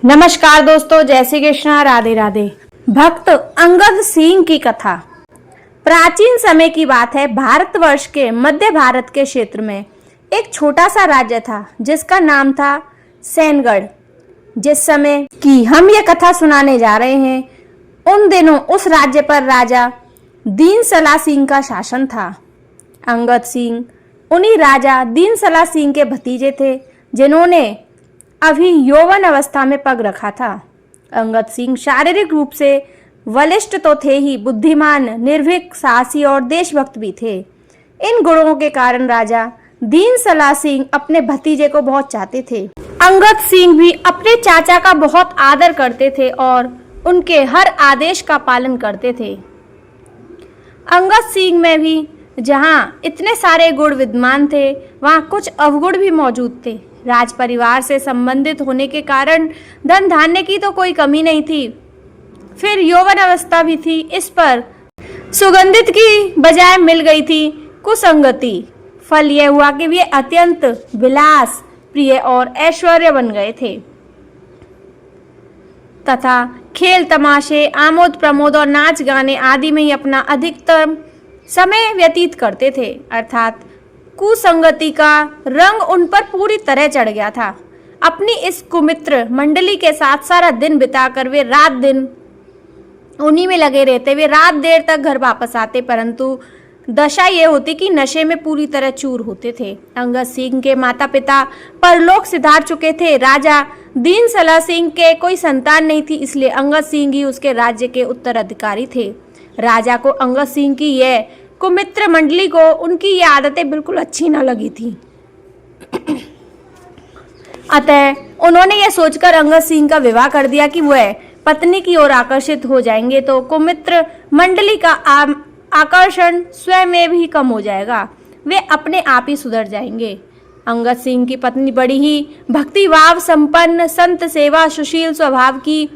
नमस्कार दोस्तों, जय श्री कृष्णा, राधे राधे। भक्त अंगद सिंह की कथा। प्राचीन समय की बात है। भारतवर्ष के मध्य भारत के क्षेत्र में एक छोटा सा राज्य था जिसका नाम था सेनगढ़। जिस समय की हम ये कथा सुनाने जा रहे हैं, उन दिनों उस राज्य पर राजा दीन सलाह सिंह का शासन था। अंगद सिंह उन्हीं राजा दीन सलाह सिंह के भतीजे थे जिन्होंने अभी यौवन अवस्था में पग रखा था। अंगद सिंह शारीरिक रूप से बलिष्ठ तो थे ही, बुद्धिमान, निर्भीक, साहसी और देशभक्त भी थे। इन गुणों के कारण राजा दीन सलाह सिंह अपने भतीजे को बहुत चाहते थे। अंगद सिंह भी अपने चाचा का बहुत आदर करते थे और उनके हर आदेश का पालन करते थे। अंगद सिंह में भी जहां इतने सारे गुण विद्यमान थे, वहां कुछ अवगुण भी मौजूद थे। राज परिवार से संबंधित होने के कारण धन धान्य की तो कोई कमी नहीं थी, फिर यौवन अवस्था भी थी। इस पर सुगंधित की बजाय मिल गई थी कुसंगति। फल यह हुआ कि वे अत्यंत विलास प्रिय और ऐश्वर्य गए थे तथा खेल तमाशे, आमोद प्रमोद और नाच गाने आदि में ही अपना अधिकतम समय व्यतीत करते थे। अर्थात कुसंगति का रंग उन पर पूरी तरह चढ़ गया था। अपनी इस कुमित्र मंडली के साथ सारा दिन बिताकर वे रात दिन उन्हीं में लगे रहते। वे रात देर तक घर वापस आते, परंतु दशा ये होती कि नशे में पूरी तरह चूर होते थे। अंगद सिंह के माता पिता परलोक सिधार चुके थे। राजा दीन सलाह सिंह के कोई संतान नहीं थी, इसलिए अंगद सिंह ही उसके राज्य के उत्तराधिकारी थे। राजा को अंगद सिंह की यह कुमित्र मंडली को उनकी ये आदतें बिल्कुल अच्छी न लगी थी। अतः उन्होंने यह सोचकर अंगद सिंह का विवाह कर दिया कि वह पत्नी की ओर आकर्षित हो जाएंगे तो कुमित्र मंडली का आकर्षण स्वयं में भी कम हो जाएगा, वे अपने आप ही सुधर जाएंगे। अंगद सिंह की पत्नी बड़ी ही भक्तिभाव संपन्न, संत सेवा, सुशील स्वभाव की,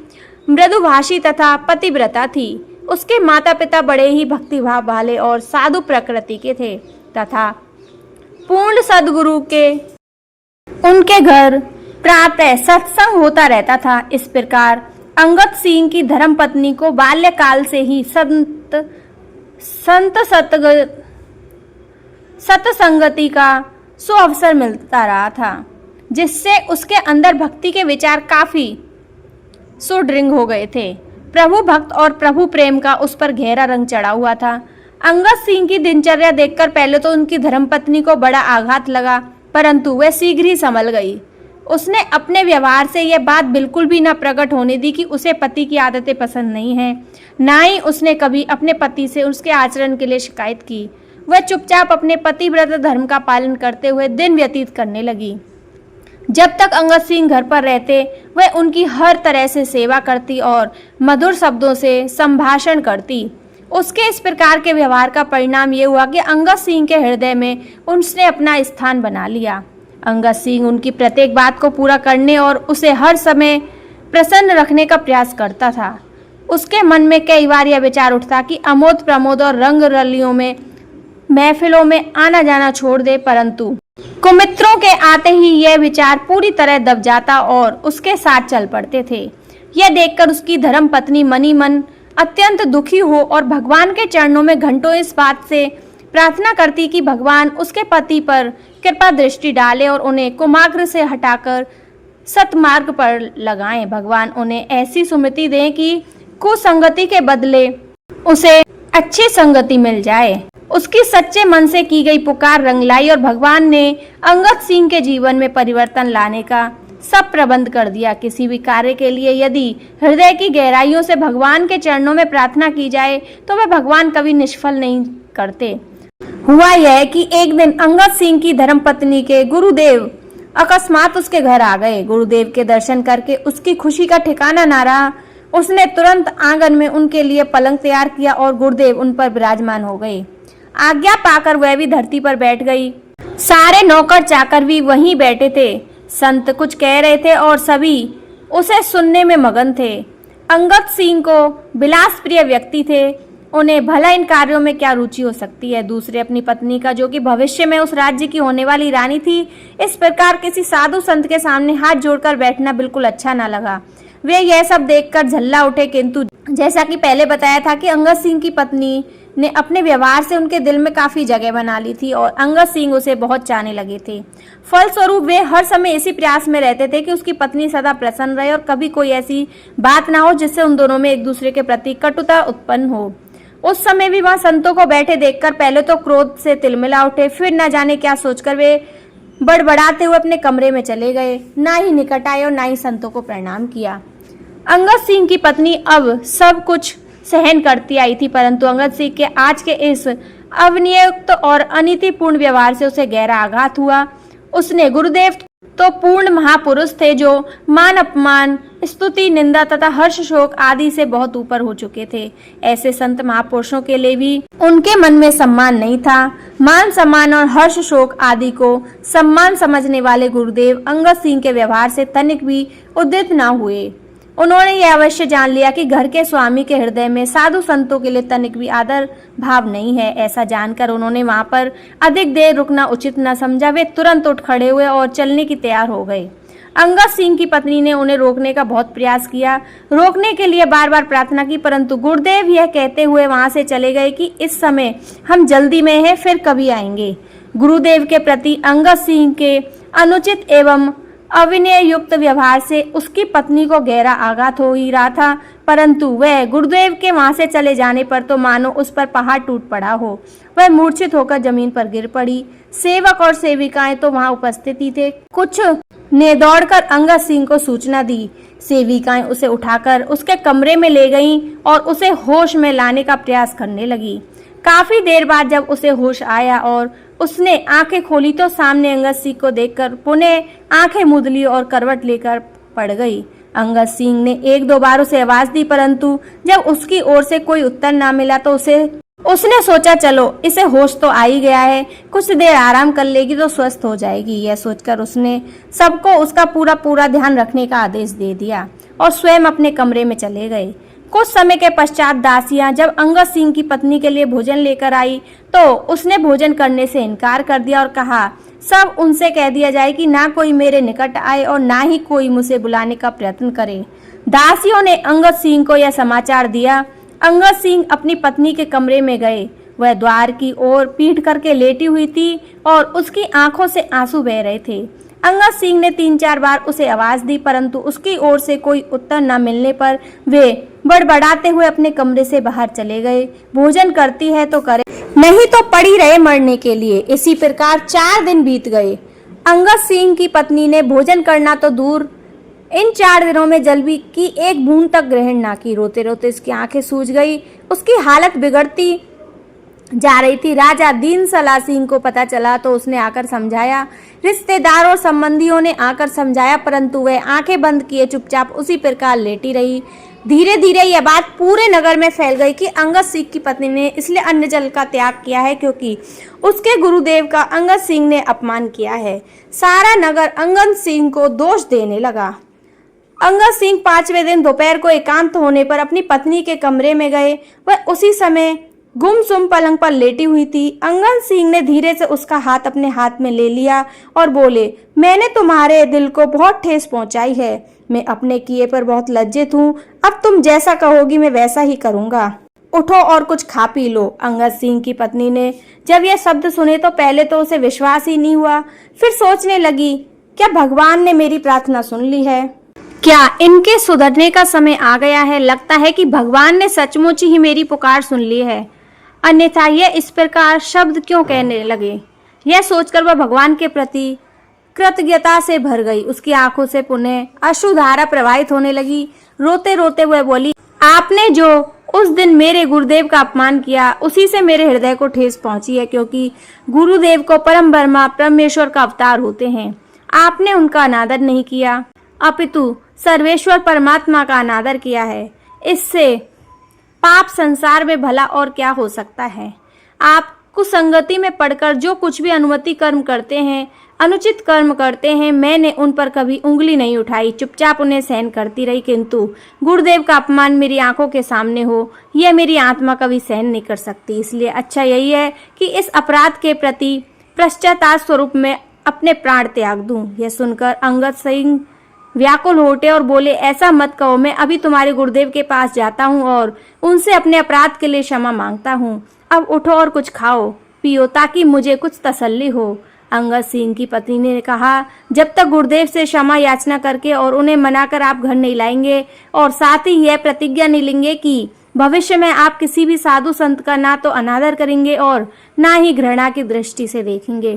मृदुभाषी तथा पतिव्रता थी। उसके माता पिता बड़े ही भक्तिभाव वाले और साधु प्रकृति के थे तथा पूर्ण सद्गुरु के उनके घर प्रातः सत्संग होता रहता था। इस प्रकार अंगद सिंह की धर्मपत्नी को बाल्यकाल से ही सत्संगति का सुअवसर मिलता रहा था, जिससे उसके अंदर भक्ति के विचार काफी सुदृढ़ हो गए थे। प्रभु भक्त और प्रभु प्रेम का उस पर गहरा रंग चढ़ा हुआ था। अंगद सिंह की दिनचर्या देखकर पहले तो उनकी धर्मपत्नी को बड़ा आघात लगा, परंतु वह शीघ्र ही संभल गई। उसने अपने व्यवहार से यह बात बिल्कुल भी न प्रकट होने दी कि उसे पति की आदतें पसंद नहीं हैं। ना ही उसने कभी अपने पति से उसके आचरण के लिए शिकायत की। वह चुपचाप अपने पतिव्रत धर्म का पालन करते हुए दिन व्यतीत करने लगी। जब तक अंगद सिंह घर पर रहते, वह उनकी हर तरह से सेवा करती और मधुर शब्दों से संभाषण करती। उसके इस प्रकार के व्यवहार का परिणाम ये हुआ कि अंगद सिंह के हृदय में उसने अपना स्थान बना लिया। अंगद सिंह उनकी प्रत्येक बात को पूरा करने और उसे हर समय प्रसन्न रखने का प्रयास करता था। उसके मन में कई बार यह विचार उठता कि अमोद प्रमोद और रंग रलियों में, महफिलों में आना जाना छोड़ दे, परंतु कुमित्रों के आते ही यह विचार पूरी तरह दब जाता और उसके साथ चल पड़ते थे। यह देखकर उसकी धर्म पत्नी मनी मन अत्यंत दुखी हो और भगवान के चरणों में घंटों इस बात से प्रार्थना करती कि भगवान उसके पति पर कृपा दृष्टि डाले और उन्हें कुमार्ग से हटाकर सतमार्ग पर लगाएं। भगवान उन्हें ऐसी सुमति दें कि कुसंगति के बदले उसे अच्छी संगति मिल जाए। उसकी सच्चे मन से की गई पुकार रंग लाई और भगवान ने अंगद सिंह के जीवन में परिवर्तन लाने का सब प्रबंध कर दिया। किसी भी कार्य के लिए यदि हृदय की गहराइयों से भगवान के चरणों में प्रार्थना की जाए तो वे भगवान कभी निष्फल नहीं करते। हुआ यह कि एक दिन अंगद सिंह की धर्मपत्नी के गुरुदेव अकस्मात उसके घर आ गए। गुरुदेव के दर्शन करके उसकी खुशी का ठिकाना ना रहा। उसने तुरंत आंगन में उनके लिए पलंग तैयार किया और गुरुदेव उन पर विराजमान हो गए। आज्ञा पाकर वह भी धरती पर बैठ गई। सारे नौकर चाकर भी वहीं बैठे थे। संत कुछ कह रहे थे और सभी उसे सुनने में मगन थे। अंगद सिंह को विलास प्रिय व्यक्ति थे। उन्हें भला इन कार्यों में क्या रुचि हो सकती है। दूसरे अपनी पत्नी का, जो कि भविष्य में उस राज्य की होने वाली रानी थी, इस प्रकार किसी साधु संत के सामने हाथ जोड़कर बैठना बिल्कुल अच्छा न लगा। वे यह सब देखकर झल्ला उठे, किंतु जैसा कि पहले बताया था कि अंगद सिंह की पत्नी ने अपने व्यवहार से उनके दिल में काफी जगह बना ली थी और अंगद सिंह उसे बहुत चाहने लगे थे। फलस्वरूप वे हर समय इसी प्रयास में रहते थे कि उसकी पत्नी सदा प्रसन्न रहे और कभी कोई ऐसी बात ना हो जिससे उन दोनों में एक दूसरे के प्रति कटुता उत्पन्न हो। उस समय भी वहां संतों को बैठे देखकर पहले तो क्रोध से तिलमिला उठे, फिर न जाने क्या सोचकर वे बड़बड़ाते हुए अपने कमरे में चले गए। ना ही निकट आए और ना ही संतों को प्रणाम किया। अंगद सिंह की पत्नी अब सब कुछ सहन करती आई थी, परंतु अंगद सिंह के आज के इस अविनयुक्त और अनीतिपूर्ण व्यवहार से उसे गहरा आघात हुआ। उसने गुरुदेव तो पूर्ण महापुरुष थे जो मान अपमान, स्तुति, निंदा तथा हर्ष शोक आदि से बहुत ऊपर हो चुके थे। ऐसे संत महापुरुषों के लिए भी उनके मन में सम्मान नहीं था। मान सम्मान और हर्ष शोक आदि को सम्मान समझने वाले गुरुदेव अंगद सिंह के व्यवहार से तनिक भी उद्यत न हुए। उन्होंने यह अवश्य जान लिया कि घर के स्वामी के हृदय में साधु संतों के लिए तनिक भी आदर भाव नहीं है। ऐसा जानकर उन्होंने वहां पर अधिक देर रुकना उचित न समझा। वे तुरंत उठ खड़े हुए और चलने की तैयार हो गए। अंगद सिंह की पत्नी ने उन्हें रोकने का बहुत प्रयास किया, रोकने के लिए बार बार प्रार्थना की, परंतु गुरुदेव यह कहते हुए वहां से चले गए कि इस समय हम जल्दी में हैं, फिर कभी आएंगे। गुरुदेव के प्रति अंगद सिंह के अनुचित एवं अविनय युक्त व्यवहार से उसकी पत्नी को गहरा आघात हो ही रहा था, परंतु वह गुरुदेव के वहां से चले जाने पर तो मानो उस पर पहाड़ टूट पड़ा हो। वह मूर्छित होकर जमीन पर गिर पड़ी। सेवक और सेविकाएं तो वहां उपस्थित ही थे। कुछ ने दौड़कर अंगद सिंह को सूचना दी। सेविकाएं उसे उठाकर उसके कमरे में ले गईं और उसे होश में लाने का प्रयास करने लगी। काफी देर बाद जब उसे होश आया और उसने आंखें खोली तो सामने अंगद सिंह को देखकर पुनः आंखें मूंद ली और करवट लेकर पड़ गई। अंगद सिंह ने एक दो बार उसे आवाज दी, परंतु जब उसकी ओर से कोई उत्तर ना मिला तो उसने सोचा चलो इसे होश तो आ ही गया है, कुछ देर आराम कर लेगी तो स्वस्थ हो जाएगी। यह सोचकर उसने सबको उसका पूरा ध्यान रखने का आदेश दे दिया और स्वयं अपने कमरे में चले गए। कुछ समय के पश्चात दासियां जब अंगद सिंह की पत्नी के लिए भोजन लेकर आई तो उसने भोजन करने से इनकार कर दिया और कहा सब उनसे कह दिया जाए कि ना कोई मेरे निकट आए और ना ही कोई मुझे बुलाने का प्रयत्न करे। दासियों ने अंगद सिंह को यह समाचार दिया। अंगद सिंह अपनी पत्नी के कमरे में गए। वह द्वार की ओर पीठ करके लेटी हुई थी और उसकी आंखों से आंसू बह रहे थे। अंगद सिंह ने 3-4 बार उसे आवाज दी, परंतु उसकी ओर से कोई उत्तर न मिलने पर वे बड़बड़ाते हुए अपने कमरे से बाहर चले गए। भोजन करती है तो करे, नहीं तो पड़ी रहे मरने के लिए। इसी प्रकार 4 दिन बीत गए। अंगद सिंह की पत्नी ने भोजन करना तो दूर, इन 4 दिनों में जल भी की एक बूंद तक ग्रहण ना की। रोते रोते इसकी आंखें सूज गई। उसकी हालत बिगड़ती जा रही थी। राजा दीन सलाह सिंह को पता चला तो उसने आकर समझाया। रिश्तेदार और संबंधियों ने आकर समझाया, परंतु वह आंखें बंद किए चुपचाप उसी प्रकार लेटी रही। धीरे धीरे यह बात पूरे नगर में फैल गई कि अंगद सिंह की पत्नी ने इसलिए अन्न जल का त्याग किया है क्योंकि उसके गुरुदेव का अंगद सिंह ने अपमान किया है। सारा नगर अंगद सिंह को दोष देने लगा। अंगद सिंह 5वें दिन दोपहर को एकांत होने पर अपनी पत्नी के कमरे में गए। वह उसी समय गुमसुम पलंग पर लेटी हुई थी। अंगद सिंह ने धीरे से उसका हाथ अपने हाथ में ले लिया और बोले, मैंने तुम्हारे दिल को बहुत ठेस पहुंचाई है। मैं अपने किए पर बहुत लज्जित हूँ। अब तुम जैसा कहोगी मैं वैसा ही करूँगा। उठो और कुछ खा पी लो। अंगद सिंह की पत्नी ने जब यह शब्द सुने तो पहले तो उसे विश्वास ही नहीं हुआ। फिर सोचने लगी, क्या भगवान ने मेरी प्रार्थना सुन ली है? क्या इनके सुधरने का समय आ गया है? लगता है कि भगवान ने सचमुच ही मेरी पुकार सुन ली है, अन्यथा यह इस प्रकार शब्द क्यों कहने लगे। यह सोचकर वह भगवान के प्रति कृतज्ञता से भर गई। उसकी आंखों से पुनः अश्रुधारा प्रवाहित होने लगी। रोते रोते वह बोली, आपने जो उस दिन मेरे गुरुदेव का अपमान किया उसी से मेरे हृदय को ठेस पहुंची है, क्योंकि गुरुदेव को परम ब्रह्मा परमेश्वर का अवतार होते हैं। आपने उनका अनादर नहीं किया, अपितु सर्वेश्वर परमात्मा का अनादर किया है। इससे पाप संसार में भला और क्या हो सकता है। आप कुसंगति में पड़कर जो कुछ भी अनुमति कर्म करते हैं, अनुचित कर्म करते हैं, मैंने उन पर कभी उंगली नहीं उठाई, चुपचाप उन्हें सहन करती रही, किंतु गुरुदेव का अपमान मेरी आंखों के सामने हो यह मेरी आत्मा कभी सहन नहीं कर सकती। इसलिए अच्छा यही है कि इस अपराध के प्रति पश्चाताप स्वरूप में अपने प्राण त्याग दूं। यह सुनकर अंगद सिंह व्याकुल हो उठे और बोले, ऐसा मत कहो, मैं अभी तुम्हारे गुरुदेव के पास जाता हूँ और उनसे अपने अपराध के लिए क्षमा मांगता हूँ। अब उठो और कुछ खाओ पियो ताकि मुझे कुछ तसल्ली हो। अंगद सिंह की पत्नी ने कहा, जब तक गुरुदेव से क्षमा याचना करके और उन्हें मनाकर आप घर नहीं लाएंगे और साथ ही यह प्रतिज्ञा नहीं लेंगे कि भविष्य में आप किसी भी साधु संत का ना तो अनादर करेंगे और ना ही घृणा की दृष्टि से देखेंगे,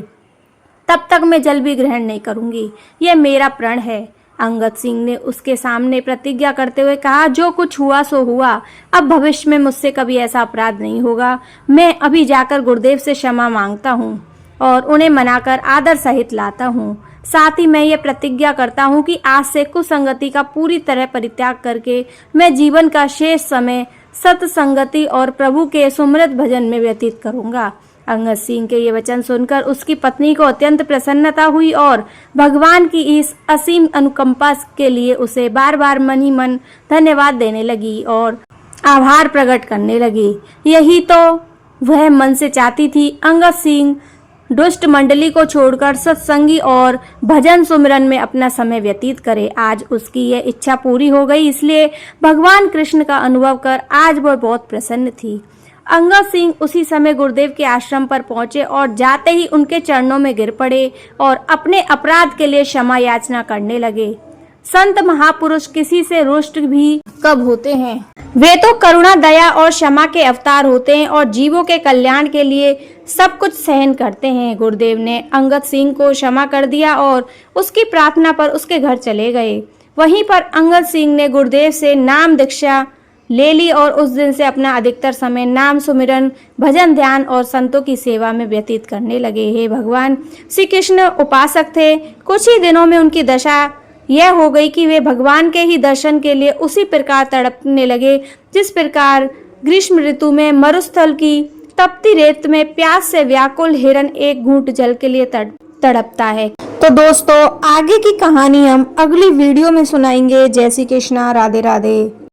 तब तक मैं जल भी ग्रहण नहीं करूंगी। यह मेरा प्रण है। अंगद सिंह ने उसके सामने प्रतिज्ञा करते हुए कहा, जो कुछ हुआ सो हुआ, अब भविष्य में मुझसे कभी ऐसा अपराध नहीं होगा। मैं अभी जाकर गुरुदेव से क्षमा मांगता हूँ और उन्हें मनाकर आदर सहित लाता हूँ। साथ ही मैं ये प्रतिज्ञा करता हूँ कि आज से कुसंगति का पूरी तरह परित्याग करके मैं जीवन का शेष समय सत्संगति और प्रभु के सुमृत भजन में व्यतीत करूंगा। अंगद सिंह के ये वचन सुनकर उसकी पत्नी को अत्यंत प्रसन्नता हुई और भगवान की इस असीम अनुकंपा के लिए उसे बार बार मन ही मन धन्यवाद देने लगी और आभार प्रकट करने लगी। यही तो वह मन से चाहती थी। अंगद सिंह दुष्ट मंडली को छोड़कर सत्संगी और भजन सुमिरन में अपना समय व्यतीत करे। आज उसकी यह इच्छा पूरी हो गई, इसलिए भगवान कृष्ण का अनुभव कर आज वह बहुत प्रसन्न थी। अंगद सिंह उसी समय गुरुदेव के आश्रम पर पहुंचे और जाते ही उनके चरणों में गिर पड़े और अपने अपराध के लिए क्षमा याचना करने लगे। संत महापुरुष किसी से रुष्ट भी कब होते हैं? वे तो करुणा, दया और क्षमा के अवतार होते हैं और जीवों के कल्याण के लिए सब कुछ सहन करते हैं। गुरुदेव ने अंगद सिंह को क्षमा कर दिया और उसकी प्रार्थना पर उसके घर चले गए। वहीं पर अंगद सिंह ने गुरुदेव से नाम दीक्षा ले ली और उस दिन से अपना अधिकतर समय नाम सुमिरन, भजन, ध्यान और संतों की सेवा में व्यतीत करने लगे। हे भगवान, श्री कृष्ण उपासक थे। कुछ ही दिनों में उनकी दशा यह हो गई कि वे भगवान के ही दर्शन के लिए उसी प्रकार तड़पने लगे जिस प्रकार ग्रीष्म ऋतु में मरुस्थल की तपती रेत में प्यास से व्याकुल हिरन एक घूंट जल के लिए तड़पता है। तो दोस्तों, आगे की कहानी हम अगली वीडियो में सुनाएंगे। जय श्री कृष्णा, राधे राधे।